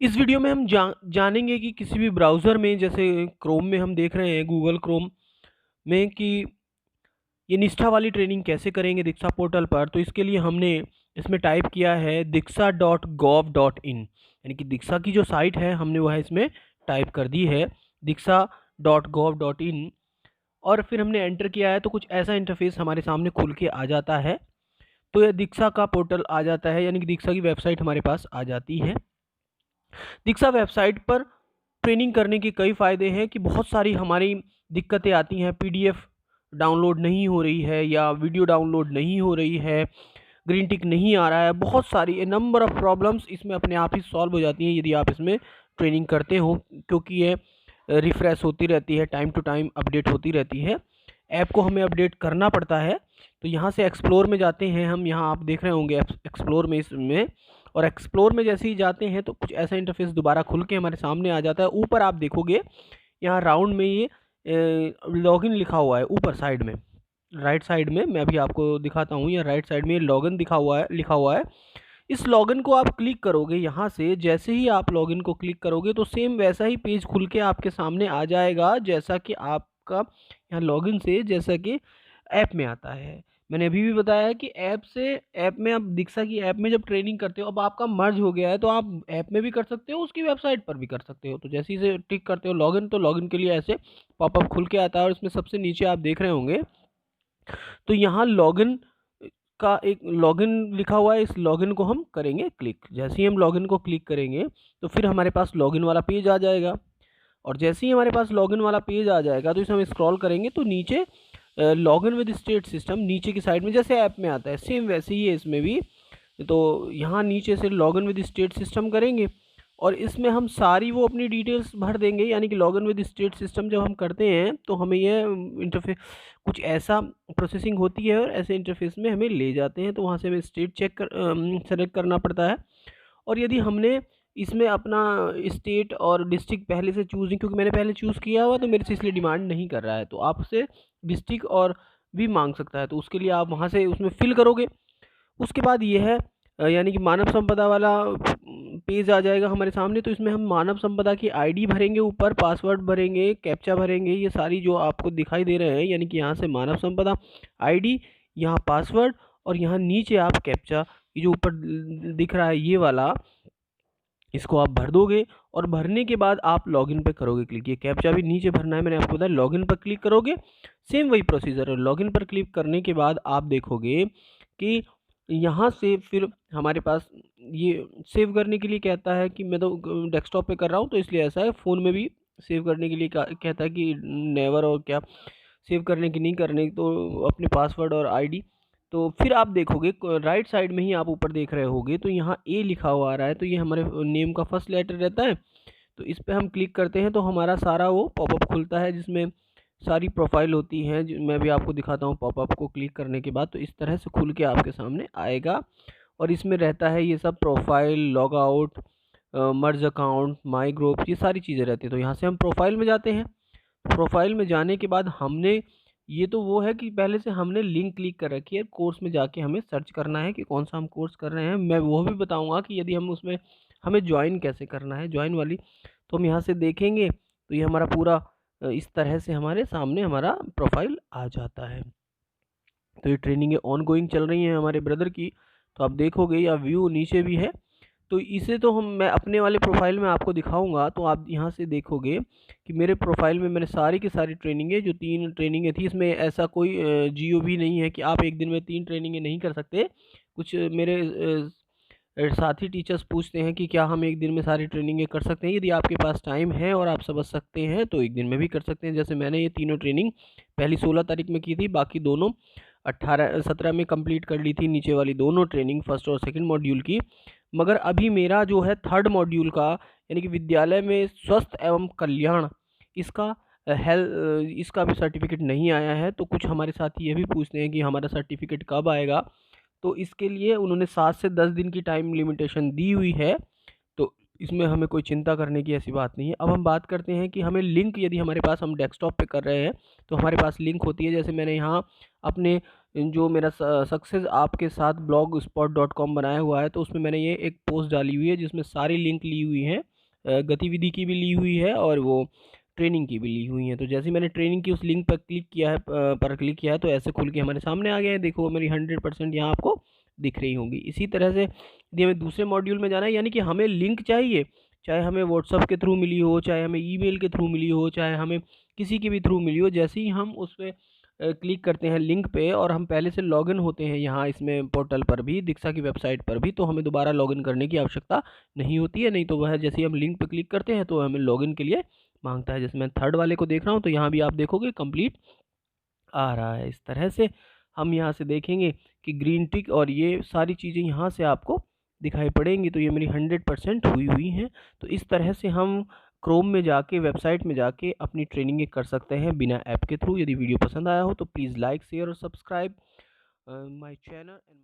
इस वीडियो में हम जानेंगे कि किसी भी ब्राउज़र में जैसे क्रोम में हम देख रहे हैं गूगल क्रोम में कि ये निष्ठा वाली ट्रेनिंग कैसे करेंगे दीक्षा पोर्टल पर। तो इसके लिए हमने इसमें टाइप किया है diksha.gov.in, यानी कि दीक्षा की जो साइट है हमने वह इसमें टाइप कर दी है diksha.gov.in। और फिर हमने एंटर किया है तो कुछ ऐसा इंटरफेस हमारे सामने खुल के आ जाता है। तो यह दीक्षा का पोर्टल आ जाता है, यानी कि दीक्षा की वेबसाइट हमारे पास आ जाती है। दीक्षा वेबसाइट पर ट्रेनिंग करने के कई फ़ायदे हैं कि बहुत सारी हमारी दिक्कतें आती हैं, पीडीएफ डाउनलोड नहीं हो रही है या वीडियो डाउनलोड नहीं हो रही है, ग्रीन टिक नहीं आ रहा है, बहुत सारी ए नंबर ऑफ़ प्रॉब्लम्स इसमें अपने आप ही सॉल्व हो जाती हैं यदि आप इसमें ट्रेनिंग करते हो, क्योंकि ये रिफ़्रेश होती रहती है, टाइम टू टाइम अपडेट होती रहती है। ऐप को हमें अपडेट करना पड़ता है। तो यहाँ से एक्सप्लोर में जाते हैं हम, यहाँ आप देख रहे होंगे एक्सप्लोर में इसमें, और एक्सप्लोर में जैसे ही जाते हैं तो कुछ ऐसा इंटरफेस दोबारा खुल के हमारे सामने आ जाता है। ऊपर आप देखोगे यहाँ राउंड में ये लॉगिन लिखा हुआ है, ऊपर साइड में राइट साइड में, मैं अभी आपको दिखाता हूँ। यहाँ राइट साइड में लॉगिन लिखा हुआ है। इस लॉगिन को आप क्लिक करोगे, यहाँ से जैसे ही आप लॉगिन को क्लिक करोगे तो सेम वैसा ही पेज खुल के आपके सामने आ जाएगा जैसा कि आपका यहाँ लॉगिन से जैसा कि ऐप में आता है। मैंने अभी भी बताया है कि ऐप में आप दीक्षा की ऐप में जब ट्रेनिंग करते हो, अब आपका मर्ज हो गया है तो आप ऐप में भी कर सकते हो, उसकी वेबसाइट पर भी कर सकते हो। तो जैसे ही से टिक करते हो लॉगिन, तो लॉगिन के लिए ऐसे पॉपअप खुल के आता है और इसमें सबसे नीचे आप देख रहे होंगे तो यहाँ लॉगिन का एक लॉगिन लिखा हुआ है। इस लॉगिन को हम करेंगे क्लिक। जैसे ही हम लॉगिन को क्लिक करेंगे तो फिर हमारे पास लॉगिन वाला पेज आ जाएगा, और जैसे ही हमारे पास लॉगिन वाला पेज आ जाएगा तो इसे हम स्क्रॉल करेंगे तो नीचे लॉगिन विद स्टेट सिस्टम नीचे की साइड में जैसे ऐप में आता है सेम वैसे ही है इसमें भी। तो यहाँ नीचे से लॉगिन विद स्टेट सिस्टम करेंगे और इसमें हम सारी वो अपनी डिटेल्स भर देंगे, यानी कि लॉगिन विद स्टेट सिस्टम जब हम करते हैं तो हमें यह इंटरफेस कुछ ऐसा प्रोसेसिंग होती है और ऐसे इंटरफेस में हमें ले जाते हैं। तो वहाँ से हमें स्टेट सेलेक्ट करना पड़ता है। और यदि हमने इसमें अपना स्टेट और डिस्ट्रिक्ट पहले से चूज़ नहीं, क्योंकि मैंने पहले चूज़ किया हुआ तो मेरे से इसलिए डिमांड नहीं कर रहा है, तो आपसे डिस्ट्रिक्ट और भी मांग सकता है। तो उसके लिए आप वहाँ से उसमें फिल करोगे। उसके बाद ये है यानी कि मानव संपदा वाला पेज आ जाएगा हमारे सामने। तो इसमें हम मानव संपदा की आईडी भरेंगे, ऊपर पासवर्ड भरेंगे, कैप्चा भरेंगे, ये सारी जो आपको दिखाई दे रहे हैं, यानी कि यहाँ से मानव संपदा आईडी, यहाँ पासवर्ड और यहाँ नीचे आप कैप्चा, ये जो ऊपर दिख रहा है ये वाला, इसको आप भर दोगे और भरने के बाद आप लॉगिन पे करोगे क्लिक। ये कैप्चा भी नीचे भरना है, मैंने आपको बताया। लॉगिन पर क्लिक करोगे, सेम वही प्रोसीजर है। लॉगिन पर क्लिक करने के बाद आप देखोगे कि यहाँ से फिर हमारे पास ये सेव करने के लिए कहता है कि मैं तो डेस्कटॉप पे कर रहा हूँ तो इसलिए ऐसा है। फ़ोन में भी सेव करने के लिए कहता है कि नेवर और क्या सेव करने की नहीं करने, तो अपने पासवर्ड और आईडी। तो फिर आप देखोगे राइट साइड में ही आप ऊपर देख रहे होगे तो यहाँ ए लिखा हुआ आ रहा है, तो ये हमारे नेम का फर्स्ट लेटर रहता है। तो इस पे हम क्लिक करते हैं तो हमारा सारा वो पॉपअप खुलता है जिसमें सारी प्रोफाइल होती हैं। मैं भी आपको दिखाता हूँ। पॉपअप को क्लिक करने के बाद तो इस तरह से खुल के आपके सामने आएगा और इसमें रहता है ये सब profile, log out, merge account, my group, ये सारी चीज़ें रहती हैं। तो यहाँ से हम प्रोफाइल में जाते हैं। प्रोफाइल में जाने के बाद हमने ये तो वो है कि पहले से हमने लिंक क्लिक कर रखी है। कोर्स में जाके हमें सर्च करना है कि कौन सा हम कोर्स कर रहे हैं। मैं वो भी बताऊंगा कि यदि हम उसमें हमें ज्वाइन कैसे करना है, ज्वाइन वाली। तो हम यहाँ से देखेंगे तो ये हमारा पूरा इस तरह से हमारे सामने हमारा प्रोफाइल आ जाता है। तो ये ट्रेनिंग ऑन गोइंग चल रही है हमारे ब्रदर की। तो आप देखोगे या व्यू नीचे भी है। तो इसे तो मैं अपने वाले प्रोफाइल में आपको दिखाऊंगा। तो आप यहाँ से देखोगे कि मेरे प्रोफाइल में मैंने सारी की सारी ट्रेनिंगें, जो 3 ट्रेनिंगें थी, इसमें ऐसा कोई जियो भी नहीं है कि आप एक दिन में 3 ट्रेनिंगें नहीं कर सकते। कुछ मेरे साथी टीचर्स पूछते हैं कि क्या हम एक दिन में सारी ट्रेनिंगें कर सकते हैं। यदि आपके पास टाइम है और आप समझ सकते हैं तो एक दिन में भी कर सकते हैं। जैसे मैंने ये तीनों ट्रेनिंग पहली 16 तारीख में की थी, बाकी दोनों 17 में कंप्लीट कर ली थी, नीचे वाली दोनों ट्रेनिंग फर्स्ट और सेकंड मॉड्यूल की। मगर अभी मेरा जो है थर्ड मॉड्यूल का, यानी कि विद्यालय में स्वस्थ एवं कल्याण, इसका इसका भी सर्टिफिकेट नहीं आया है। तो कुछ हमारे साथी ये भी पूछते हैं कि हमारा सर्टिफिकेट कब आएगा। तो इसके लिए उन्होंने 7 से 10 दिन की टाइम लिमिटेशन दी हुई है। तो इसमें हमें कोई चिंता करने की ऐसी बात नहीं है। अब हम बात करते हैं कि हमें लिंक, यदि हमारे पास हम डेस्कटॉप पे कर रहे हैं तो हमारे पास लिंक होती है। जैसे मैंने यहाँ अपने जो मेरा सक्सेस आपके साथ blogspot.com बनाया हुआ है, तो उसमें मैंने ये एक पोस्ट डाली हुई है जिसमें सारी लिंक ली हुई हैं, गतिविधि की भी ली हुई है और वो ट्रेनिंग की भी ली हुई है। तो जैसे ही मैंने ट्रेनिंग की उस लिंक पर क्लिक किया है, तो ऐसे खुल के हमारे सामने आ गया है। देखो मेरी 100% यहाँ आपको दिख रही होंगी। इसी तरह से यदि हमें दूसरे मॉड्यूल में जाना है, यानी कि हमें लिंक चाहिए, चाहे हमें व्हाट्सअप के थ्रू मिली हो, चाहे हमें ईमेल के थ्रू मिली हो, चाहे हमें किसी के भी थ्रू मिली हो, जैसे ही हम उस पर क्लिक करते हैं लिंक पे और हम पहले से लॉगिन होते हैं यहाँ इसमें पोर्टल पर भी, दीक्षा की वेबसाइट पर भी, तो हमें दोबारा लॉगिन करने की आवश्यकता नहीं होती है। नहीं तो वह जैसे ही हम लिंक पे क्लिक करते हैं तो हमें लॉगिन के लिए मांगता है। जैसे मैं थर्ड वाले को देख रहा हूँ तो यहाँ भी आप देखोगे कंप्लीट आ रहा है। इस तरह से हम यहाँ से देखेंगे कि ग्रीन टिक और ये सारी चीज़ें यहाँ से आपको दिखाई पड़ेंगी। तो ये मेरी 100% हुई हुई हैं। तो इस तरह से हम क्रोम में जाके, वेबसाइट में जाके अपनी ट्रेनिंग कर सकते हैं बिना ऐप के थ्रू। यदि वीडियो पसंद आया हो तो प्लीज़ लाइक, शेयर और सब्सक्राइब माय चैनल एंड